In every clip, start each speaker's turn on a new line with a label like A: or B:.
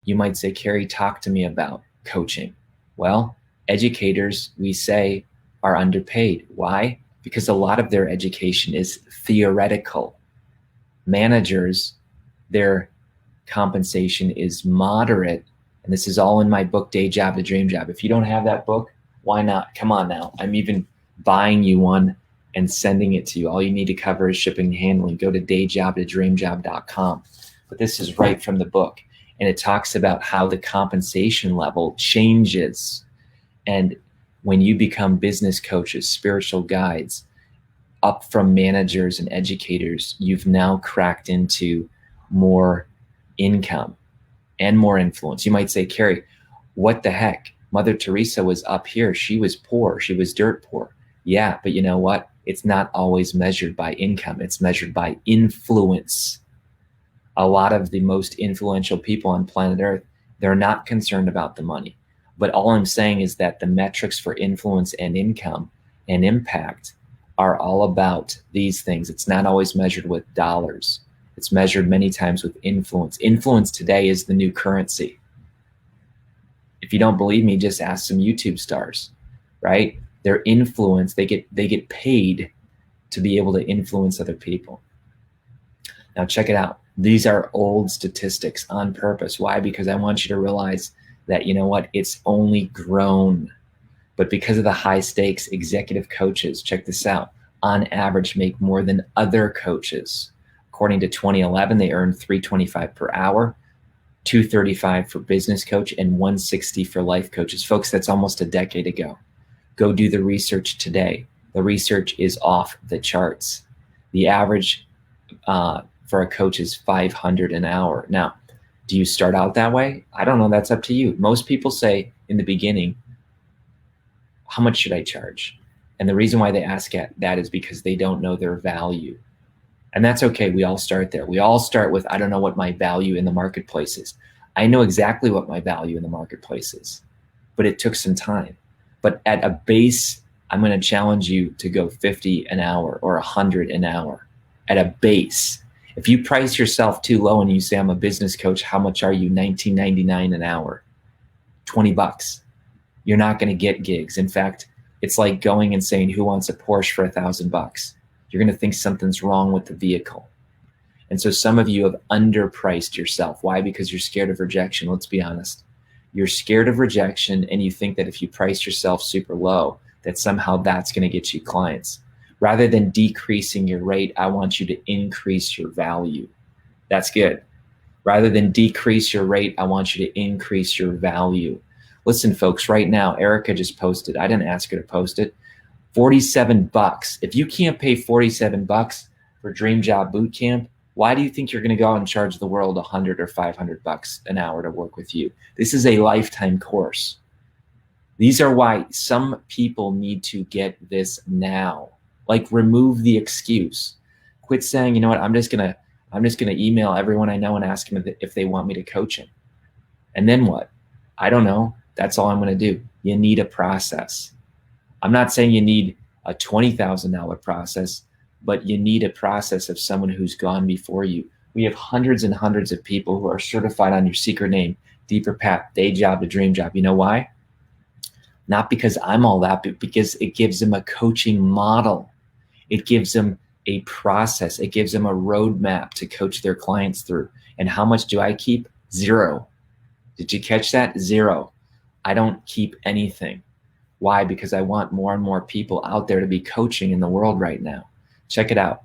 A: You might say, Kary, talk to me about coaching. Well, educators, we say, are underpaid. Why? Because a lot of their education is theoretical. Managers, their compensation is moderate. And this is all in my book, Day Job to Dream Job. If you don't have that book, why not? Come on now. I'm even buying you one and sending it to you. All you need to cover is shipping and handling. Go to dayjobtodreamjob.com. But this is right from the book. And it talks about how the compensation level changes. And when you become business coaches, spiritual guides, up from managers and educators, you've now cracked into more income and more influence. You might say, Kary, what the heck? Mother Teresa was up here. She was poor. She was dirt poor. Yeah, but you know what? It's not always measured by income. It's measured by influence. A lot of the most influential people on planet Earth, they're not concerned about the money. But all I'm saying is that the metrics for influence and income and impact are all about these things. It's not always measured with dollars. It's measured many times with influence. Influence today is the new currency. If you don't believe me, just ask some YouTube stars, right? Their influence, they get paid to be able to influence other people. Now check it out. These are old statistics on purpose. Why? Because I want you to realize that, you know what, it's only grown. But because of the high stakes, executive coaches, check this out, on average make more than other coaches. According to 2011, they earned $325 per hour, $235 for business coach, and $160 for life coaches. Folks, that's almost a decade ago. Go do the research today. The research is off the charts. The average for a coach is $500 an hour. Now, do you start out that way? I don't know. That's up to you. Most people say in the beginning, how much should I charge? And the reason why they ask that is because they don't know their value. And that's okay. We all start there. We all start with, I don't know what my value in the marketplace is. I know exactly what my value in the marketplace is, but it took some time. But at a base, I'm going to challenge you to go 50 an hour or 100 an hour at a base. If you price yourself too low and you say, I'm a business coach, how much are you? $19.99 an hour, 20 bucks. You're not going to get gigs. In fact, it's like going and saying, who wants a Porsche for $1,000? You're going to think something's wrong with the vehicle. And so some of you have underpriced yourself. Why? Because you're scared of rejection. Let's be honest. You're scared of rejection, and you think that if you price yourself super low, that somehow that's going to get you clients. Rather than decreasing your rate, I want you to increase your value. That's good. Rather than decrease your rate, I want you to increase your value. Listen, folks, right now, Erica just posted. I didn't ask her to post it. 47 bucks. If you can't pay 47 bucks for Dream Job Bootcamp, why do you think you're going to go out and charge the world 100 or 500 bucks an hour to work with you? This is a lifetime course. These are why some people need to get this now. Like, remove the excuse. Quit saying, you know what, I'm just gonna email everyone I know and ask them if they want me to coach them. And then what? I don't know. That's all I'm going to do. You need a process. I'm not saying you need a $20,000 process, but you need a process of someone who's gone before you. We have hundreds and hundreds of people who are certified on your secret name, Deeper Path, Day Job to Dream Job. You know why? Not because I'm all that, but because it gives them a coaching model. It gives them a process. It gives them a roadmap to coach their clients through. And how much do I keep? Zero. Did you catch that? Zero. I don't keep anything. Why? Because I want more and more people out there to be coaching in the world right now. Check it out.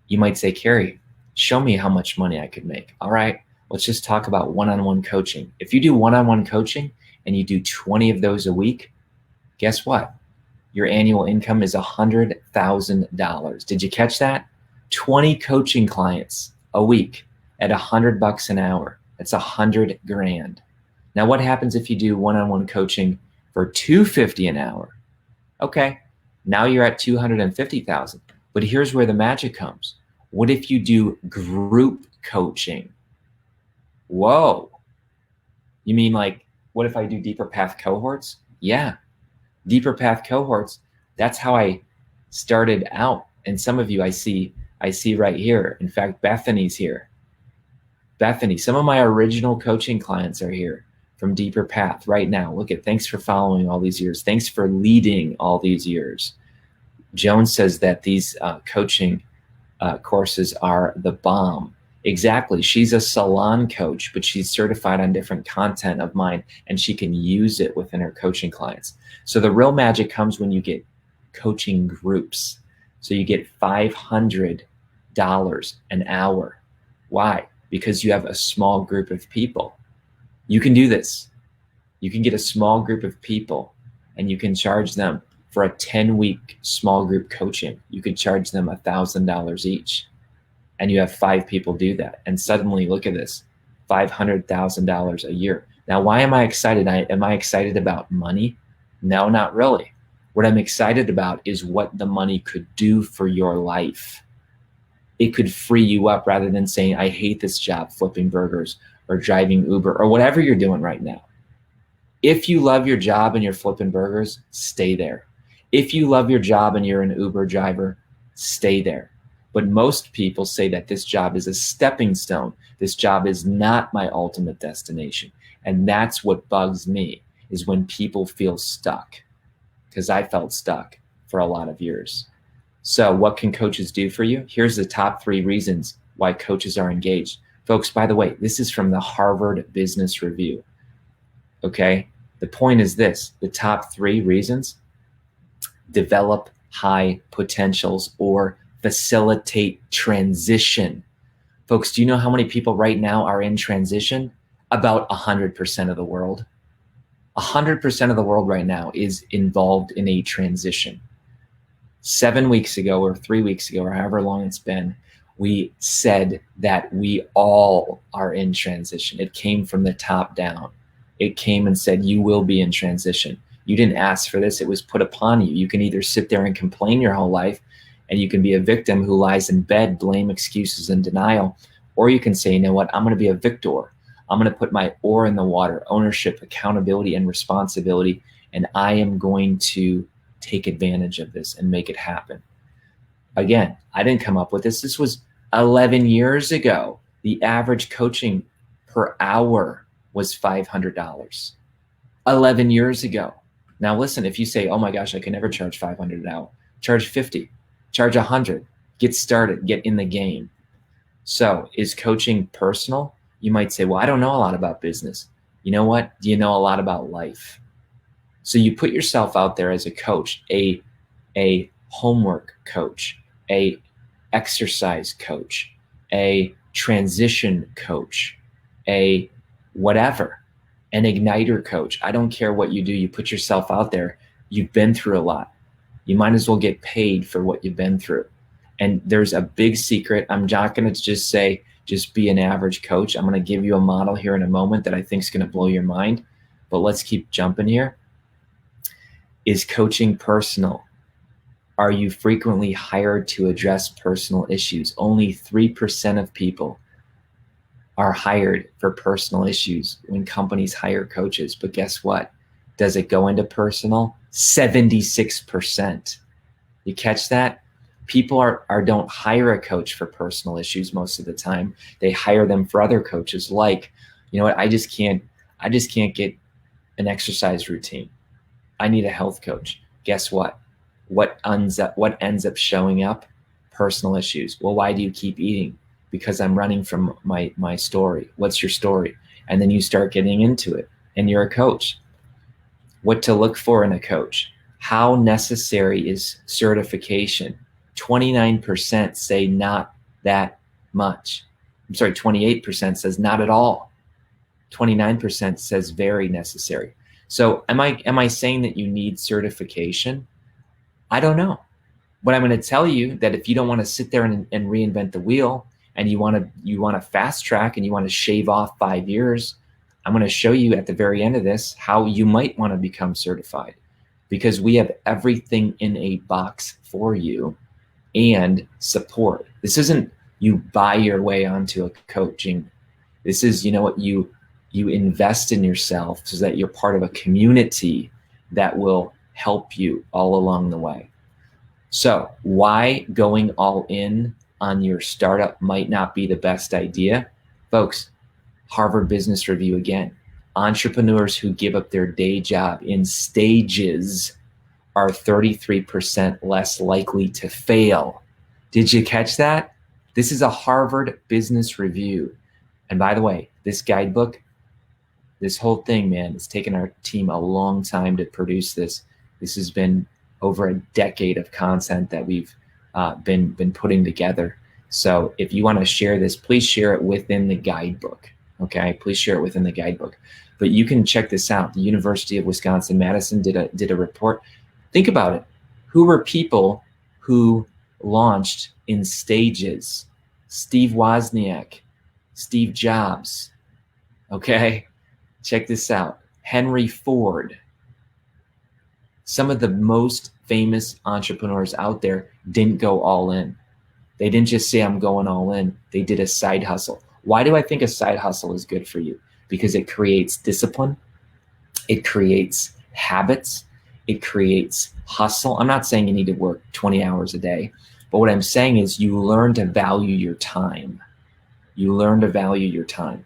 A: You might say, Kary, show me how much money I could make. All right, let's just talk about one-on-one coaching. If you do one-on-one coaching and you do 20 of those a week, guess what? Your annual income is $100,000. Did you catch that? 20 coaching clients a week at $100 an hour. That's $100 grand. Now, what happens if you do one-on-one coaching for $250 an hour? Okay, now you're at $250,000. But here's where the magic comes. What if you do group coaching? Whoa. You mean like, what if I do Deeper Path cohorts? Yeah, Deeper Path cohorts. That's how I started out. And some of you I see right here. In fact, Bethany's here. Bethany, some of my original coaching clients are here from Deeper Path right now. Look at, thanks for following all these years. Thanks for leading all these years. Joan says that these coaching courses are the bomb. Exactly. She's a salon coach, but she's certified on different content of mine, and she can use it within her coaching clients. So the real magic comes when you get coaching groups. So you get $500 an hour. Why? Because you have a small group of people. You can do this. You can get a small group of people and you can charge them for a 10-week small group coaching. You could charge them $1,000 each. And you have 5 people do that. And suddenly, look at this, $500,000 a year. Now, why am I excited? Am I excited about money? No, not really. What I'm excited about is what the money could do for your life. It could free you up rather than saying, I hate this job, flipping burgers or driving Uber or whatever you're doing right now. If you love your job and you're flipping burgers, stay there. If you love your job and you're an Uber driver, stay there. But most people say that this job is a stepping stone. This job is not my ultimate destination. And that's what bugs me, is when people feel stuck, because I felt stuck for a lot of years. So what can coaches do for you? Here's the top 3 reasons why coaches are engaged. Folks, by the way, this is from the Harvard Business Review. Okay? The point is this, the top 3 reasons: develop high potentials or facilitate transition. Folks, do you know how many people right now are in transition? About 100% of the world. 100% of the world right now is involved in a transition. 7 weeks ago or 3 weeks ago or however long it's been, we said that we all are in transition. It came from the top down. It came and said, you will be in transition. You didn't ask for this. It was put upon you. You can either sit there and complain your whole life, and you can be a victim who lies in bed, blame, excuses, and denial, or you can say, you know what, I'm going to be a victor. I'm going to put my oar in the water, ownership, accountability, and responsibility, and I am going to take advantage of this and make it happen. Again, I didn't come up with this. This was 11 years ago. The average coaching per hour was $500. 11 years ago. Now listen, if you say, oh my gosh, I can never charge $500 an hour, charge 50, charge 100, get started, get in the game. So is coaching personal? You might say, well, I don't know a lot about business. You know what? Do you know a lot about life? So you put yourself out there as a coach, a homework coach, a exercise coach, a transition coach, a whatever, an igniter coach. I don't care what you do. You put yourself out there. You've been through a lot. You might as well get paid for what you've been through. And there's a big secret. I'm not going to just say, just be an average coach. I'm going to give you a model here in a moment that I think is going to blow your mind. But let's keep jumping here. Is coaching personal? Are you frequently hired to address personal issues? Only 3% of people are hired for personal issues when companies hire coaches. But guess what? Does it go into personal? 76%. You catch that? People don't hire a coach for personal issues most of the time. They hire them for other coaches, like, you know what, I just can't get an exercise routine. I need a health coach. Guess what? What ends up showing up? Personal issues. Well, why do you keep eating? Because I'm running from my story. What's your story? And then you start getting into it, and you're a coach. What to look for in a coach? How necessary is certification? 29% say not that much. 28% says not at all. 29% says very necessary. So am I saying that you need certification? I don't know. But I'm going to tell you that if you don't want to sit there and reinvent the wheel, and you want to fast track and you want to shave off 5 years, I'm going to show you at the very end of this how you might want to become certified, because we have everything in a box for you and support. This isn't you buy your way onto a coaching. This is, you know what, you invest in yourself so that you're part of a community that will help you all along the way. So why going all in on your startup might not be the best idea? Folks, Harvard Business Review again. Entrepreneurs who give up their day job in stages are 33% less likely to fail. Did you catch that? This is a Harvard Business Review. And by the way, this guidebook, this whole thing, man, it's taken our team a long time to produce this. This has been over a decade of content that we've been putting together. So if you want to share this, please share it within the guidebook. Okay, please share it within the guidebook. But you can check this out. The University of Wisconsin-Madison did a report. Think about it. Who were people who launched in stages? Steve Wozniak, Steve Jobs. Okay, check this out. Henry Ford. Some of the most famous entrepreneurs out there didn't go all in. They didn't just say, I'm going all in. They did a side hustle. Why do I think a side hustle is good for you? Because it creates discipline. It creates habits. It creates hustle. I'm not saying you need to work 20 hours a day, but what I'm saying is you learn to value your time. You learn to value your time.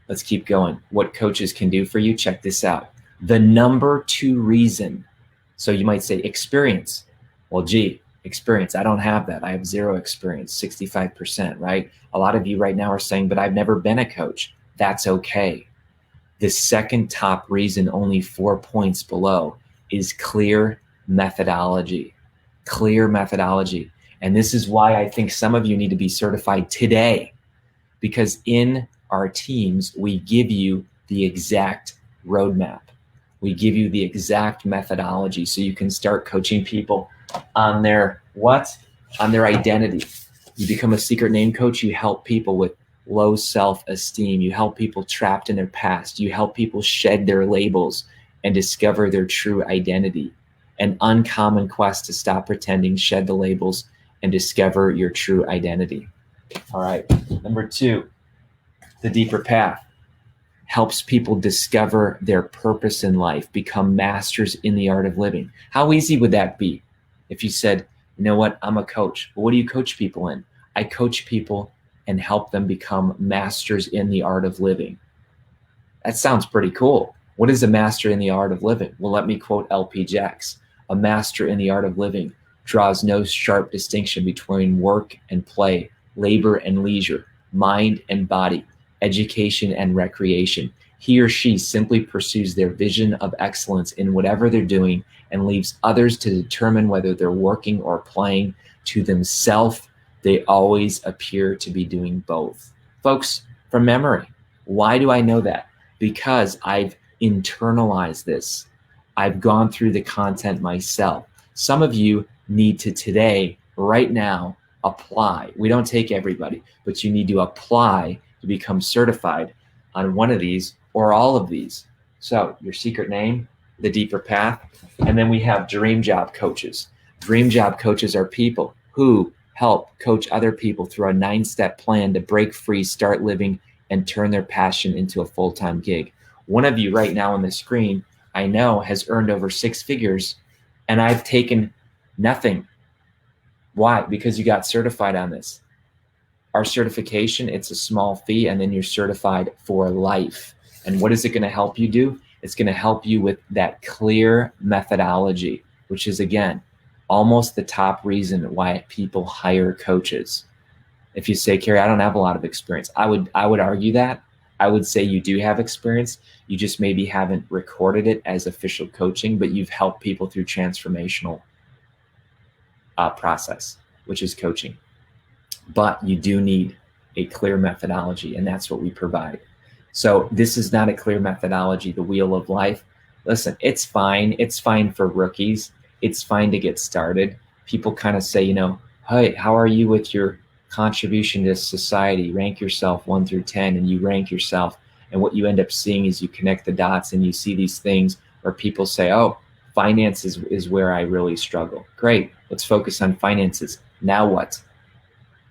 A: Let's keep going. What coaches can do for you, check this out. The number 2 reason. So you might say experience. Well, gee, experience. I don't have that. I have 0 experience, 65%, right? A lot of you right now are saying, but I've never been a coach. That's okay. The second top reason, only 4 points below, is clear methodology. Clear methodology. And this is why I think some of you need to be certified today, because in our teams, we give you the exact roadmap. We give you the exact methodology so you can start coaching people on their what? On their identity. You become a secret name coach, you help people with low self-esteem. You help people trapped in their past. You help people shed their labels and discover their true identity. An uncommon quest to stop pretending, shed the labels, and discover your true identity. All right. Number 2, the deeper path helps people discover their purpose in life, become masters in the art of living. How easy would that be if you said, you know what, I'm a coach. Well, what do you coach people in? I coach people and help them become masters in the art of living. That sounds pretty cool. What is a master in the art of living? Well, let me quote LP Jacks. A master in the art of living draws no sharp distinction between work and play, labor and leisure, mind and body, education and recreation. He or she simply pursues their vision of excellence in whatever they're doing and leaves others to determine whether they're working or playing. To themselves, they always appear to be doing both. Folks, from memory, why do I know that? Because I've internalized this. I've gone through the content myself. Some of you need to today, right now, apply. We don't take everybody, but you need to apply to become certified on one of these or all of these. So your secret name, the deeper path, and then we have dream job coaches. Dream job coaches are people who help coach other people through a 9-step plan to break free, start living, and turn their passion into a full-time gig. One of you right now on the screen, I know, has earned over 6 figures, and I've taken nothing. Why? Because you got certified on this. Our certification, it's a small fee, and then you're certified for life. And what is it going to help you do? It's going to help you with that clear methodology, which is, again, almost the top reason why people hire coaches. If you say, Kary, I don't have a lot of experience, I would argue that. I would say you do have experience. You just maybe haven't recorded it as official coaching, but you've helped people through transformational process, which is coaching. But you do need a clear methodology, and that's what we provide. So this is not a clear methodology, the wheel of life. Listen, it's fine. It's fine for rookies. It's fine to get started. People kind of say, hey, how are you with your contribution to society? Rank yourself 1 through 10, and you rank yourself. And what you end up seeing is you connect the dots and you see these things where people say, oh, finance is where I really struggle. Great. Let's focus on finances. Now what?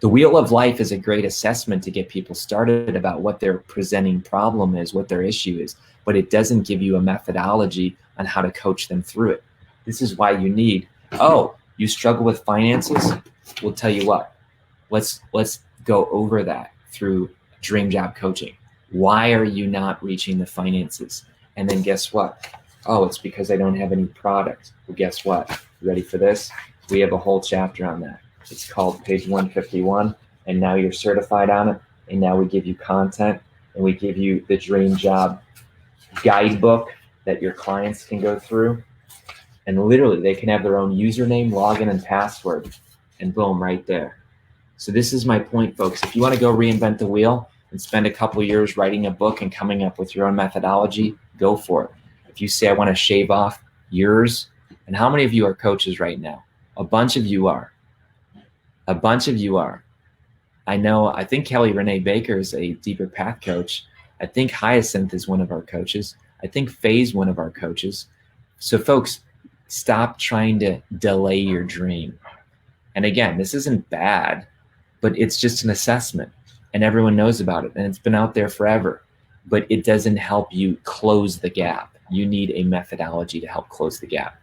A: The wheel of life is a great assessment to get people started about what their presenting problem is, what their issue is, but it doesn't give you a methodology on how to coach them through it. This is why you need, you struggle with finances? We'll tell you what, let's go over that through dream job coaching. Why are you not reaching the finances? And then guess what? Oh, it's because I don't have any product. Well, guess what? You ready for this? We have a whole chapter on that. It's called page 151. And now you're certified on it. And now we give you content and we give you the dream job guidebook that your clients can go through. And literally they can have their own username, login, and password. And boom, right there. So this is my point, folks. If you want to go reinvent the wheel and spend a couple of years writing a book and coming up with your own methodology, go for it. If you say, I want to shave off yours, and how many of you are coaches right now? A bunch of you are. A bunch of you are. I know, I think Kelly Renee Baker is a Deeper Path coach. I think Hyacinth is one of our coaches. I think Faye's one of our coaches. So folks, stop trying to delay your dream. And again, this isn't bad, but it's just an assessment and everyone knows about it and it's been out there forever, but it doesn't help you close the gap. You need a methodology to help close the gap.